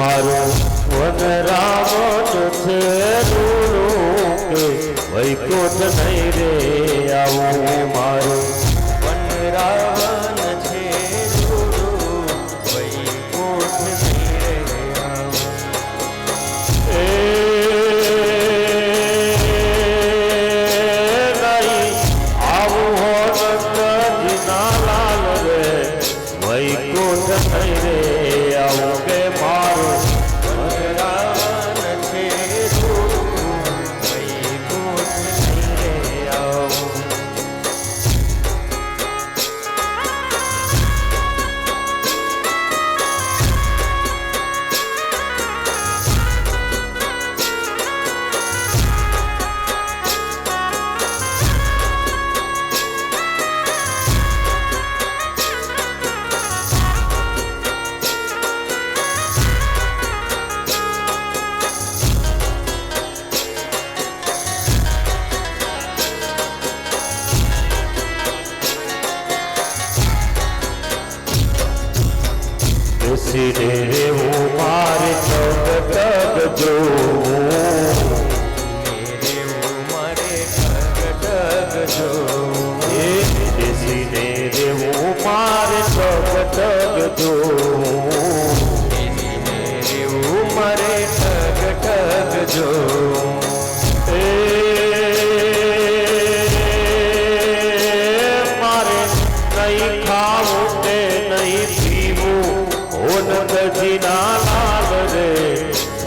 मारो वन रावण छे रूड़ो के वैकुंठ नहीं रे आवो मारो वन रावण छे रूड़ो वैकुंठ नहीं रे आवो नहीं आवो हो नंदजीना लाल रे वैकुंठ नहीं रे आवो के मारो सीधे रे वो मारे टग टग जो मेरे वो मारे टग टग जो सीधे रे वो मारे टग टग जो मेरे वो मारे टग टग जो मारे नहीं खाओ ते नहीं पीवो नंदजीना लाल रे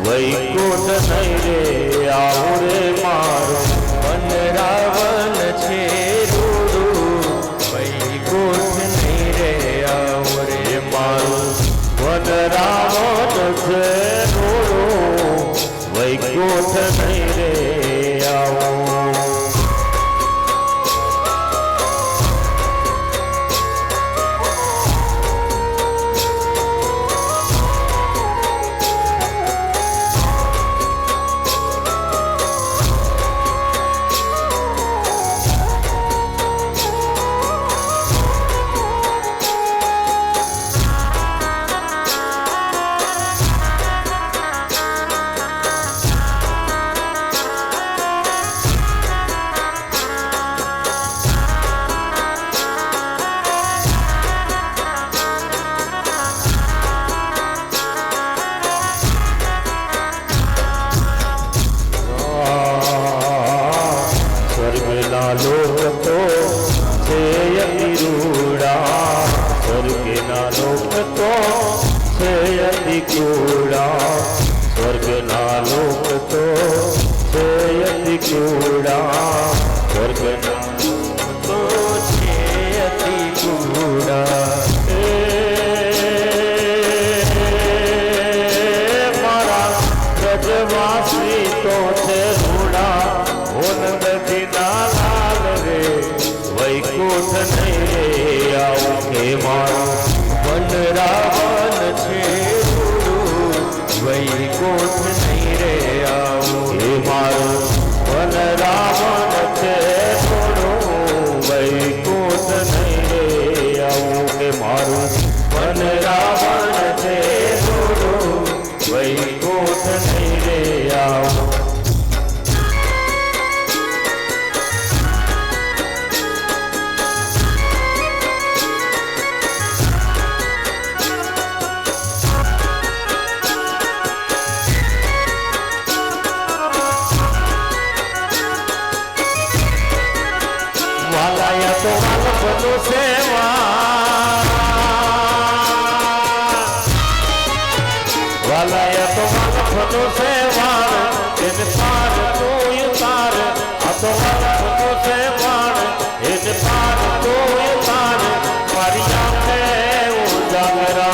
वैकुंठ नहीं रे आओ रे मारो वन रावण छे रूड़ो वैकुंठ नहीं रे आओ रे मारो वन रावण छे रूड़ो वैकुंठ नहीं रे आओ लोक तो छे अति रूड़ा स्वर्ग ना लोक तो छे अति कूड़ा स्वर्ग ना लोक तो छे अति कूड़ा स्वर्ग ना तो छे अति कूड़ा मारा ब्रजवासी तो छे रूड़ा वो नंदजीना वैकुंठ नहीं रे आओ के मारो वन रावण छे रूड़ो वैकुंठ नहीं रे आओ के मारो वन रावण छे रूड़ो वैकुंठ नहीं रे आओ के मारो वन रावण छे रूड़ो वैकुंठ नहीं रे आओ वालाया तो वालपनो सेवा वालाया तो वालपनो सेवा इन पार तो उतार आ तो वालपनो सेवा इन पार तो उतार मारी आंखें उजागरा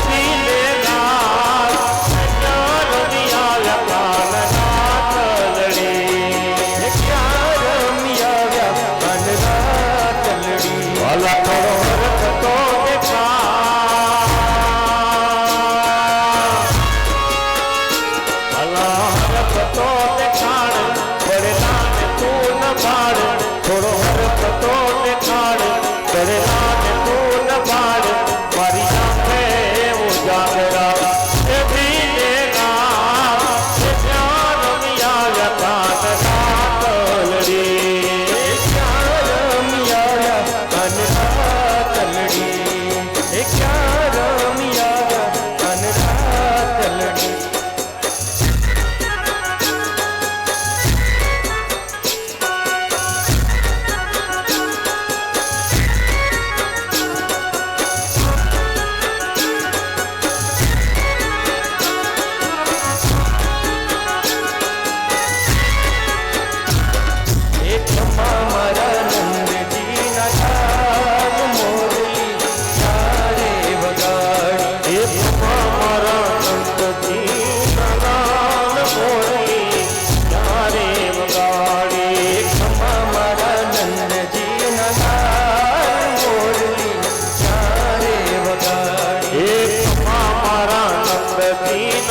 दिले लाल रमिया लगाल नाचलड़ी क्या रमिया वाला करो हरक तो देखा वाला हरक तो देखाड़ बड़े लान तू न बाड़ थोड़ो हरक तो देखाड़ बड़े लान तू न बाड़ मारी आंखें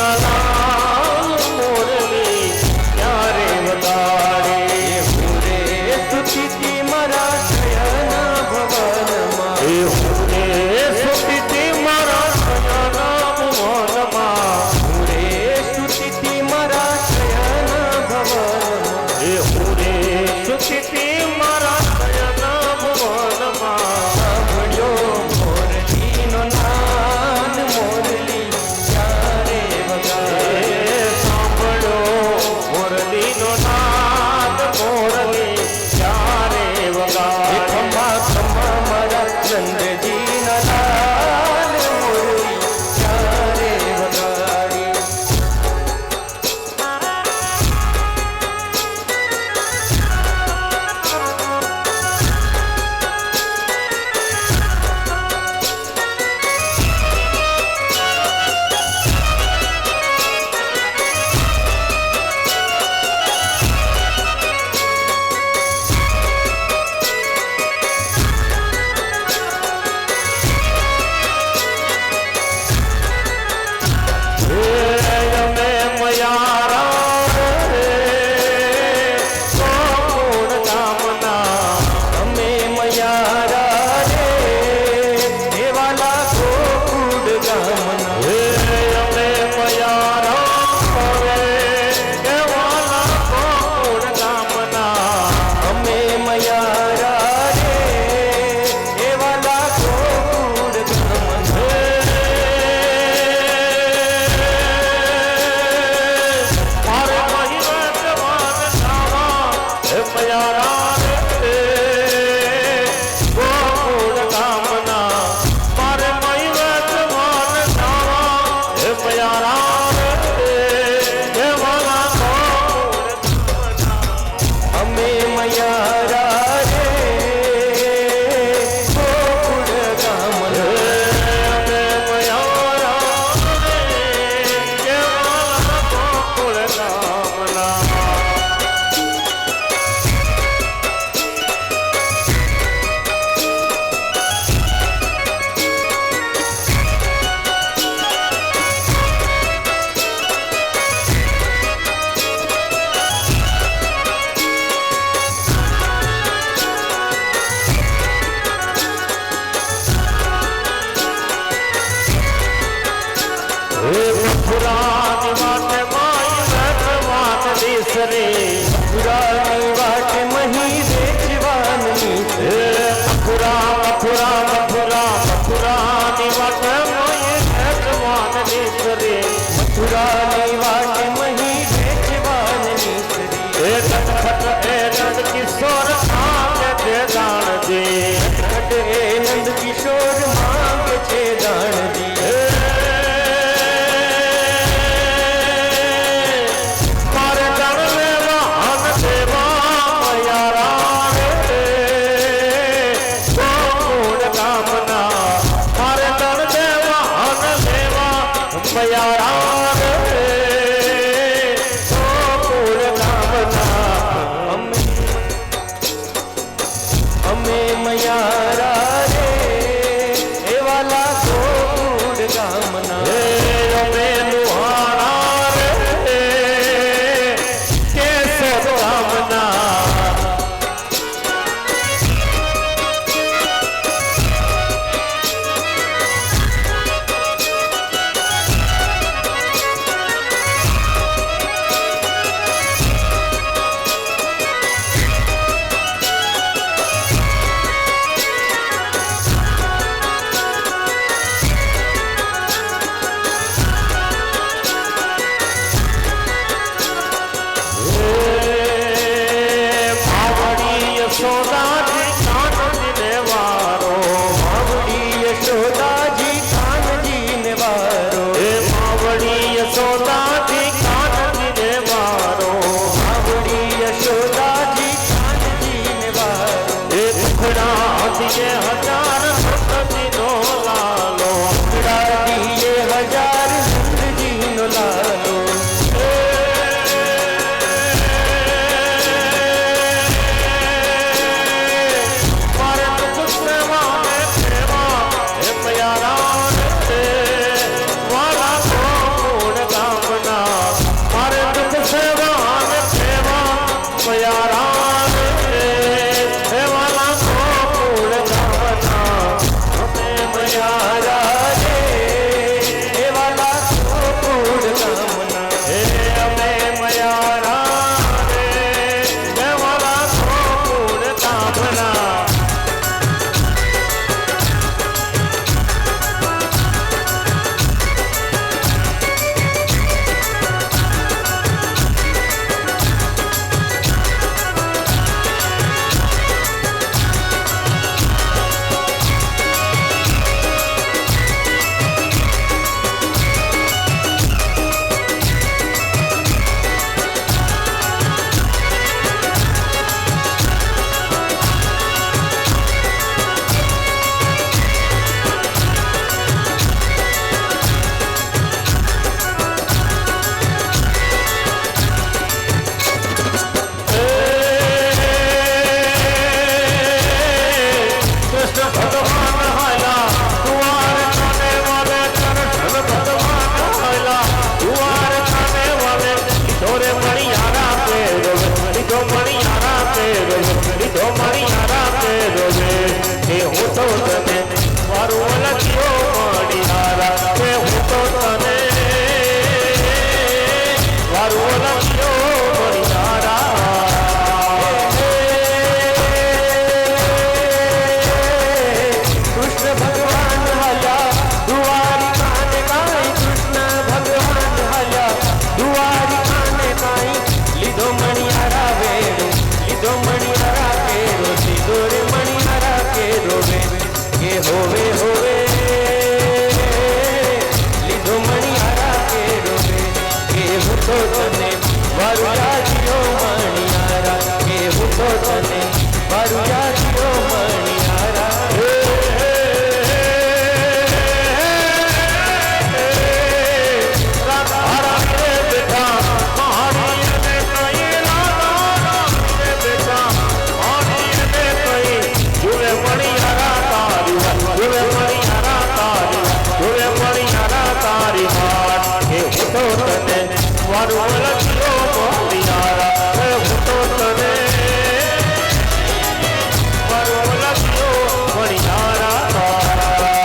લાલ મોરલી ક્યારે વગાડે હું રે સુખીથી મારા શયન ભવનમાં હું રે સુખીથી મારા શયન ભવનમાં હું રે સુખીથી મારા શયન ભવનમાં હું રે સુખીથી મારા શયન ભવનમાં સાંભળ્યો મોરલીનો નાદ મોરલી ક્યારે વગાડે સાંભળ્યો મોરલીનો નાદ મોરલી ક્યારે વગાડે ખમ્મા ખમ્મા મારા નંદજીના લાલ મોરલી ક્યારે વગાડી અમે મયારા રે દેવાલા ગોકુળ ગામના અમે મયારા રે દેવાલા ગોકુળ ગામના અમે મયારા રે ગોકુળ ગામના પુરાની વાટ મહી વેચવાની મથુરાની વાટ મહી વેચવાની કિશોર દાણજી ખટે નંદ કિશોર માંગે છે દાણજી મારે દણ લેવા અન દેવા મયારા રે ગોકુળ ગામના મારે દણ દેવા અન દેવા મયારા રે ગોકુળ ગામના અમે મયારા રે એવાલા ગોકુળ ગામના અમે લુહાણા રે કેશવ ગામના યશોદાજી કાનજી ને વારો માવડી યશોદાજી કાનજી ને વારો હે માવડી યશોદાજી કાનજી ને વારો માવડી યશોદાજી કાનજી ને વારો હે દુખડા દિયે હજાર સતજી નો લાલો દીએ હજાર નંદજી નો લાલો મારે દુઃખ સેવા ને સેવા હે પ્યારા રે વાલા ગોકુળ ગામ મારું લખ્યો મોતિયારા હે હું તો તને મારું લખ્યો મણિયારા તારા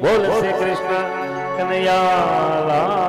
બોલ શ્રી કૃષ્ણ કનૈયા